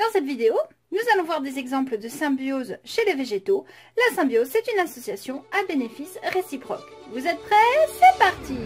Dans cette vidéo, nous allons voir des exemples de symbiose chez les végétaux. La symbiose, c'est une association à bénéfice réciproque. Vous êtes prêts? C'est parti!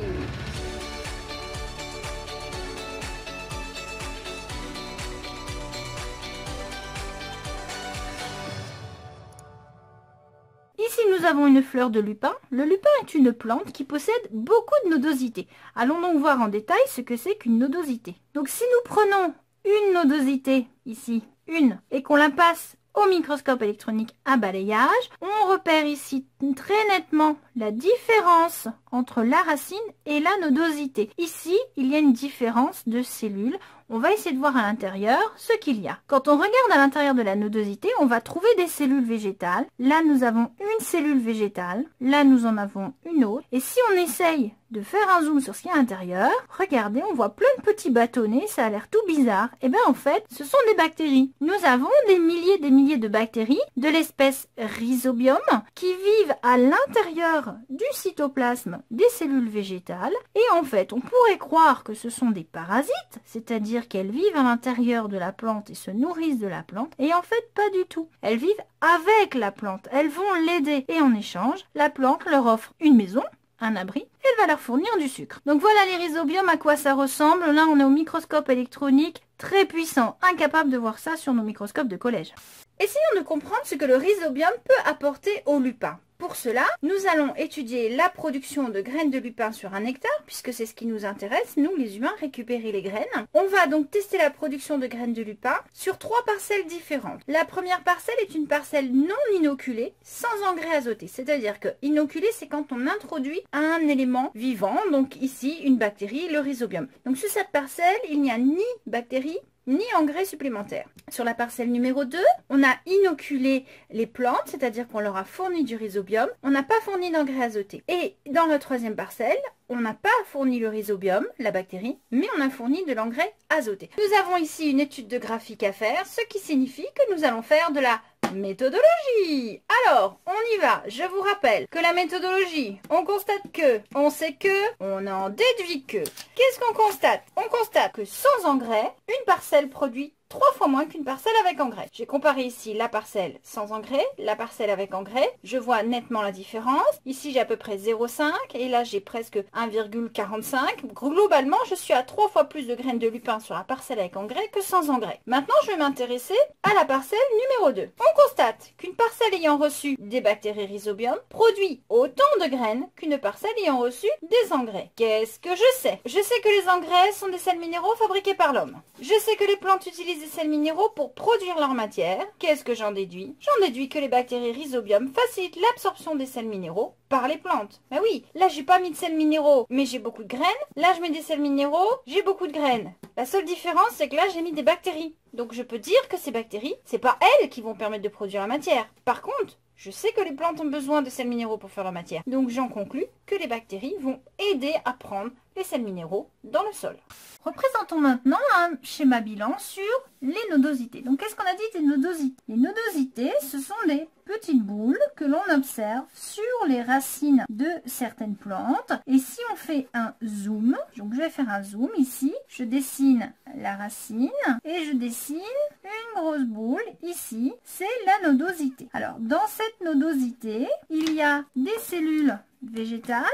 Ici, nous avons une fleur de lupin. Le lupin est une plante qui possède beaucoup de nodosités. Allons donc voir en détail ce que c'est qu'une nodosité. Donc, si nous prenons une nodosité, ici, une, et qu'on la passe au microscope électronique à balayage, on repère ici très nettement la différence entre la racine et la nodosité. Ici, il y a une différence de cellules. On va essayer de voir à l'intérieur ce qu'il y a. Quand on regarde à l'intérieur de la nodosité, on va trouver des cellules végétales. Là, nous avons une cellule végétale. Là, nous en avons une autre. Et si on essaye de faire un zoom sur ce qu'il y a à l'intérieur, regardez, on voit plein de petits bâtonnets. Ça a l'air tout bizarre. Et bien, en fait, ce sont des bactéries. Nous avons des milliers de bactéries de l'espèce Rhizobium qui vivent à l'intérieur du cytoplasme des cellules végétales. Et en fait, on pourrait croire que ce sont des parasites, c'est-à-dire qu'elles vivent à l'intérieur de la plante et se nourrissent de la plante. Et en fait, pas du tout. Elles vivent avec la plante. Elles vont l'aider. Et en échange, la plante leur offre une maison, un abri, et elle va leur fournir du sucre. Donc voilà les rhizobiums, à quoi ça ressemble. Là, on est au microscope électronique très puissant, incapable de voir ça sur nos microscopes de collège. Essayons de comprendre ce que le rhizobium peut apporter au lupin. Pour cela, nous allons étudier la production de graines de lupin sur un hectare, puisque c'est ce qui nous intéresse, nous les humains, récupérer les graines. On va donc tester la production de graines de lupin sur 3 parcelles différentes. La première parcelle est une parcelle non inoculée, sans engrais azotés. C'est-à-dire que inoculé, c'est quand on introduit un élément vivant, donc ici une bactérie, le rhizobium. Donc sur cette parcelle, il n'y a ni bactéries, ni engrais supplémentaires. Sur la parcelle numéro 2, on a inoculé les plantes, c'est-à-dire qu'on leur a fourni du rhizobium. On n'a pas fourni d'engrais azotés. Et dans la troisième parcelle, on n'a pas fourni le rhizobium, la bactérie, mais on a fourni de l'engrais azoté. Nous avons ici une étude de graphique à faire, ce qui signifie que nous allons faire de la méthodologie. Alors, on y va. Je vous rappelle que la méthodologie, on constate que, on sait que, on en déduit que. Qu'est-ce qu'on constate? On constate que sans engrais, une parcelle produit 3 fois moins qu'une parcelle avec engrais. J'ai comparé ici la parcelle sans engrais, la parcelle avec engrais. Je vois nettement la différence. Ici, j'ai à peu près 0,5 et là, j'ai presque 1,45. Globalement, je suis à 3 fois plus de graines de lupin sur la parcelle avec engrais que sans engrais. Maintenant, je vais m'intéresser à la parcelle numéro 2. On constate qu'une parcelle ayant reçu des bactéries rhizobium produit autant de graines qu'une parcelle ayant reçu des engrais. Qu'est-ce que je sais? Je sais que les engrais sont des sels minéraux fabriqués par l'homme. Je sais que les plantes utilisent des sels minéraux pour produire leur matière. Qu'est-ce que j'en déduis? J'en déduis que les bactéries rhizobium facilitent l'absorption des sels minéraux par les plantes. Ben oui, là j'ai pas mis de sels minéraux, mais j'ai beaucoup de graines. Là je mets des sels minéraux, j'ai beaucoup de graines. La seule différence, c'est que là j'ai mis des bactéries. Donc je peux dire que ces bactéries, c'est pas elles qui vont permettre de produire la matière. Par contre, je sais que les plantes ont besoin de sels minéraux pour faire leur matière. Donc j'en conclus que les bactéries vont aider à prendre les sels minéraux dans le sol. Représentons maintenant un schéma bilan sur les nodosités. Donc qu'est-ce qu'on a dit des nodosités? Les nodosités, ce sont des petites boules que l'on observe sur les racines de certaines plantes. Et si on fait un zoom, donc je vais faire un zoom ici, je dessine la racine et je dessine une grosse boule ici, c'est la nodosité. Alors dans cette nodosité, il y a des cellules végétales,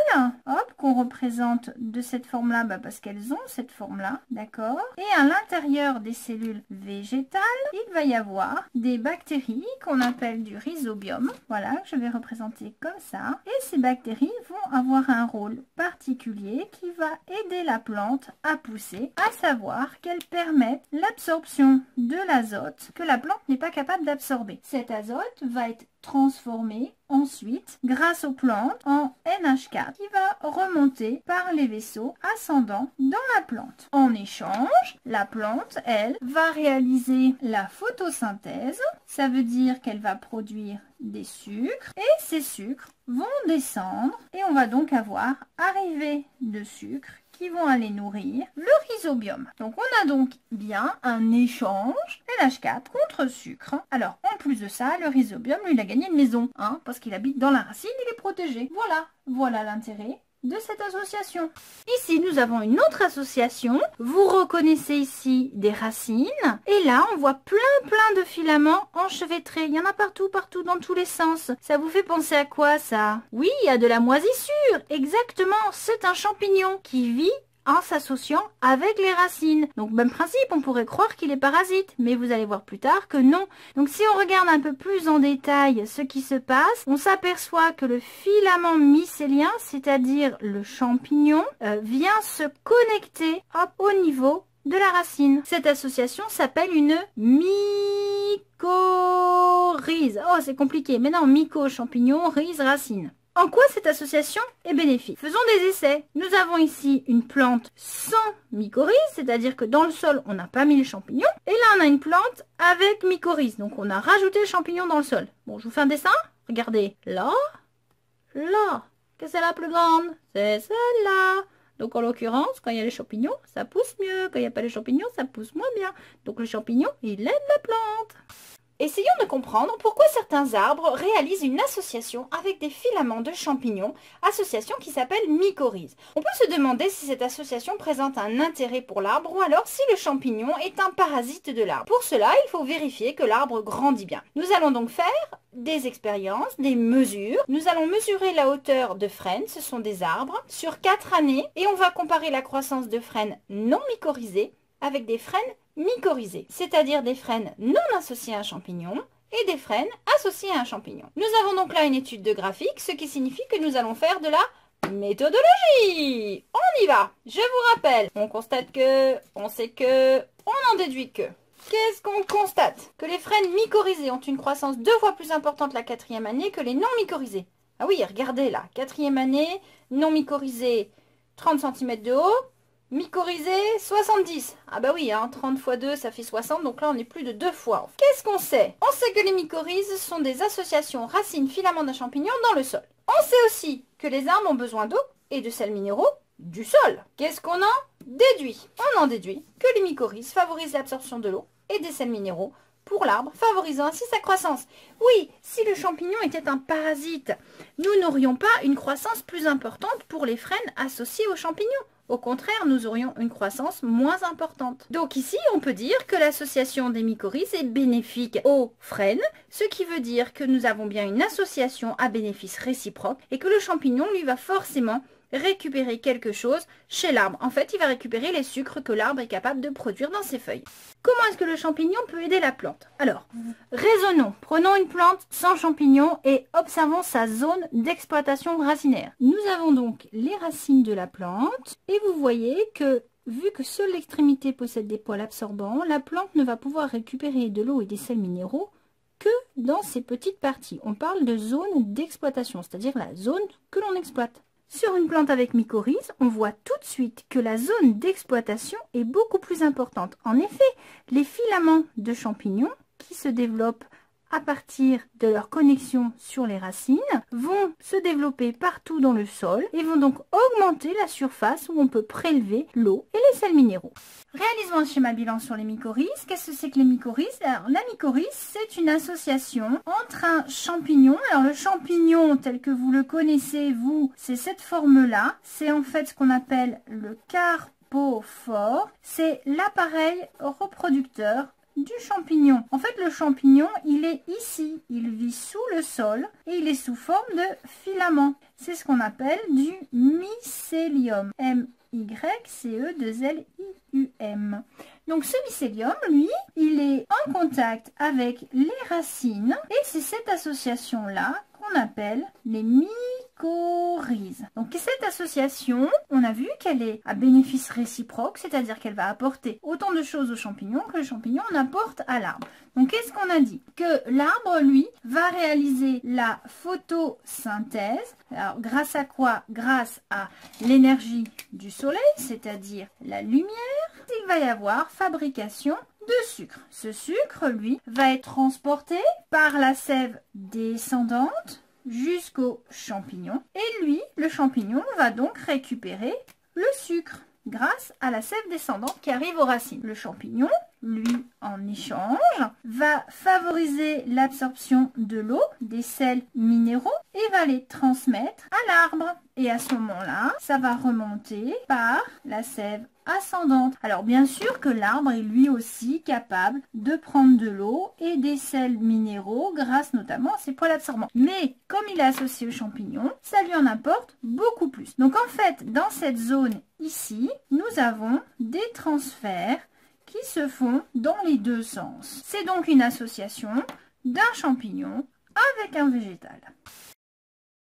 hop, qu'on représente de cette forme-là, parce qu'elles ont cette forme-là, d'accord? Et à l'intérieur des cellules végétales, il va y avoir des bactéries qu'on appelle du rhizobium, voilà, que je vais représenter comme ça. Et ces bactéries vont avoir un rôle particulier qui va aider la plante à pousser, à savoir qu'elles permettent l'absorption de l'azote que la plante n'est pas capable d'absorber. Cet azote va être transformé ensuite grâce aux plantes en NH4 qui va remonter par les vaisseaux ascendants dans la plante. En échange, la plante, elle, va réaliser la photosynthèse. Ça veut dire qu'elle va produire des sucres et ces sucres vont descendre et on va donc avoir arrivée de sucre qui vont aller nourrir le rhizobium. Donc on a donc bien un échange NH4 contre sucre. Alors en plus de ça, le rhizobium, lui, il a gagné une maison, parce qu'il habite dans la racine, il est protégé. Voilà l'intérêt de cette association. Ici, nous avons une autre association. Vous reconnaissez ici des racines. Et là, on voit plein de filaments enchevêtrés. Il y en a partout, dans tous les sens. Ça vous fait penser à quoi, ça? Oui, il y a de la moisissure. Exactement, c'est un champignon qui vit en s'associant avec les racines. Donc même principe, on pourrait croire qu'il est parasite, mais vous allez voir plus tard que non. Donc si on regarde un peu plus en détail ce qui se passe, on s'aperçoit que le filament mycélien, c'est-à-dire le champignon, vient se connecter au niveau de la racine. Cette association s'appelle une mycorhize. Oh, c'est compliqué, mais non, myco, champignon, rhize, racine. En quoi cette association est bénéfique? Faisons des essais. Nous avons ici une plante sans mycorhize, c'est-à-dire que dans le sol, on n'a pas mis les champignons. Et là, on a une plante avec mycorhize. Donc, on a rajouté le champignon dans le sol. Bon, je vous fais un dessin. Regardez. Là. Là. Qu'est-ce que c'est la plus grande? C'est celle-là. Donc, en l'occurrence, quand il y a les champignons, ça pousse mieux. Quand il n'y a pas les champignons, ça pousse moins bien. Donc, le champignon, il aide la plante. Essayons de comprendre pourquoi certains arbres réalisent une association avec des filaments de champignons, association qui s'appelle mycorhize. On peut se demander si cette association présente un intérêt pour l'arbre ou alors si le champignon est un parasite de l'arbre. Pour cela, il faut vérifier que l'arbre grandit bien. Nous allons donc faire des expériences, des mesures. Nous allons mesurer la hauteur de frênes, ce sont des arbres, sur 4 années et on va comparer la croissance de frênes non mycorhizés avec des frênes mycorhizés, c'est-à-dire des frênes non associés à un champignon et des frênes associés à un champignon. Nous avons donc là une étude de graphique, ce qui signifie que nous allons faire de la méthodologie. On y va. Je vous rappelle, on constate que, on sait que, on en déduit que. Qu'est-ce qu'on constate? Que les frênes mycorhizés ont une croissance 2 fois plus importante la 4e année que les non mycorhizés. Ah oui, regardez là, 4e année, non mycorhizés, 30 cm de haut, mycorhizé, 70. Ah bah oui, hein, 30 x 2, ça fait 60, donc là on est plus de 2 fois. Qu'est-ce qu'on sait? On sait que les mycorhizes sont des associations racines-filaments d'un champignon dans le sol. On sait aussi que les arbres ont besoin d'eau et de sels minéraux du sol. Qu'est-ce qu'on en déduit? On en déduit que les mycorhizes favorisent l'absorption de l'eau et des sels minéraux pour l'arbre, favorisant ainsi sa croissance. Oui, si le champignon était un parasite, nous n'aurions pas une croissance plus importante pour les frênes associés aux champignons. Au contraire, nous aurions une croissance moins importante. Donc ici, on peut dire que l'association des mycorhizes est bénéfique aux frênes, ce qui veut dire que nous avons bien une association à bénéfice réciproque et que le champignon, lui, va forcément récupérer quelque chose chez l'arbre. En fait, il va récupérer les sucres que l'arbre est capable de produire dans ses feuilles. Comment est-ce que le champignon peut aider la plante? Alors, raisonnons. Prenons une plante sans champignons et observons sa zone d'exploitation racinaire. Nous avons donc les racines de la plante et vous voyez que vu que seule l'extrémité possède des poils absorbants, la plante ne va pouvoir récupérer de l'eau et des sels minéraux que dans ces petites parties. On parle de zone d'exploitation, c'est-à-dire la zone que l'on exploite. Sur une plante avec mycorhize, on voit tout de suite que la zone d'exploitation est beaucoup plus importante. En effet, les filaments de champignons qui se développent à partir de leur connexion sur les racines vont se développer partout dans le sol et vont donc augmenter la surface où on peut prélever l'eau et les sels minéraux. Réalisons un schéma bilan sur les mycorhizes. Qu'est-ce que c'est que les mycorhizes? Alors, la mycorhize, c'est une association entre un champignon. Alors, le champignon, tel que vous le connaissez, vous, c'est cette forme-là. C'est en fait ce qu'on appelle le carpophore. C'est l'appareil reproducteur du champignon. En fait, le champignon, il est ici. Il vit sous le sol et il est sous forme de filament. C'est ce qu'on appelle du mycélium. M-Y-C-E-2-L-I-U-M. Donc, ce mycélium, lui, il est en contact avec les racines et c'est cette association-là qu'on appelle les mycorhizes. Donc, cette association, on a vu qu'elle est à bénéfice réciproque, c'est-à-dire qu'elle va apporter autant de choses aux champignons que le champignon en apporte à l'arbre. Donc, qu'est-ce qu'on a dit? Que l'arbre, lui, va réaliser la photosynthèse. Alors, grâce à quoi? Grâce à l'énergie du soleil, c'est-à-dire la lumière. Il va y avoir fabrication de sucre. Ce sucre, lui, va être transporté par la sève descendante jusqu'au champignon. Et lui, le champignon, va donc récupérer le sucre grâce à la sève descendante qui arrive aux racines. Le champignon, lui, en échange, va favoriser l'absorption de l'eau, des sels minéraux, et va les transmettre à l'arbre. Et à ce moment-là, ça va remonter par la sève ascendante. Alors bien sûr que l'arbre est lui aussi capable de prendre de l'eau et des sels minéraux grâce notamment à ses poils absorbants. Mais comme il est associé aux champignons, ça lui en apporte beaucoup plus. Donc en fait, dans cette zone ici, nous avons des transferts qui se font dans les deux sens. C'est donc une association d'un champignon avec un végétal.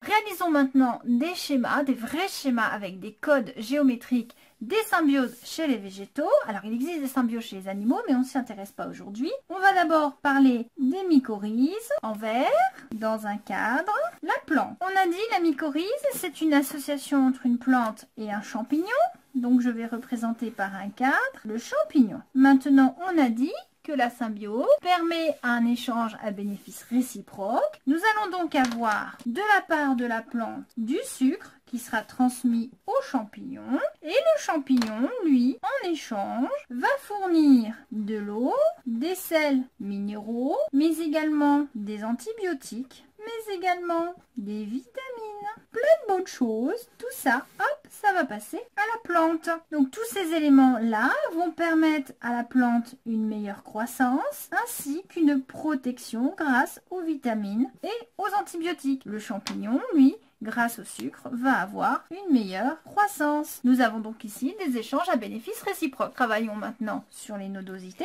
Réalisons maintenant des schémas, des vrais schémas avec des codes géométriques des symbioses chez les végétaux. Alors il existe des symbioses chez les animaux, mais on ne s'y intéresse pas aujourd'hui. On va d'abord parler des mycorhizes en vert, dans un cadre. La plante. On a dit la mycorhize, c'est une association entre une plante et un champignon. Donc je vais représenter par un cadre le champignon. Maintenant on a dit que la symbiose permet un échange à bénéfice réciproque. Nous allons donc avoir de la part de la plante du sucre qui sera transmis au champignon et le champignon, lui, en échange, va fournir de l'eau, des sels minéraux, mais également des antibiotiques, mais également des vitamines, plein de bonnes choses. Tout ça, hop, ça va passer à la plante. Donc tous ces éléments-là vont permettre à la plante une meilleure croissance ainsi qu'une protection grâce aux vitamines et aux antibiotiques. Le champignon, lui, grâce au sucre, va avoir une meilleure croissance. Nous avons donc ici des échanges à bénéfice réciproque. Travaillons maintenant sur les nodosités.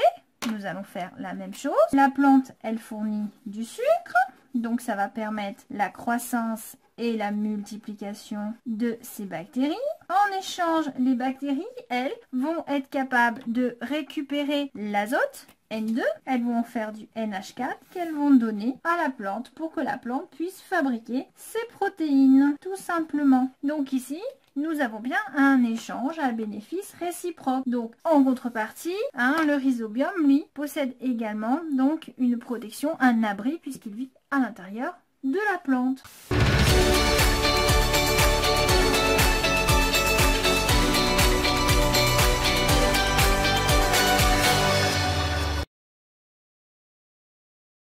Nous allons faire la même chose. La plante, elle fournit du sucre. Donc ça va permettre la croissance et la multiplication de ces bactéries. En échange, les bactéries, elles, vont être capables de récupérer l'azote, N2. Elles vont en faire du NH4 qu'elles vont donner à la plante pour que la plante puisse fabriquer ses protéines, tout simplement. Donc ici, nous avons bien un échange à bénéfice réciproque. Donc, en contrepartie, le rhizobium, lui, possède également donc une protection, un abri, puisqu'il vit à l'intérieur de la plante.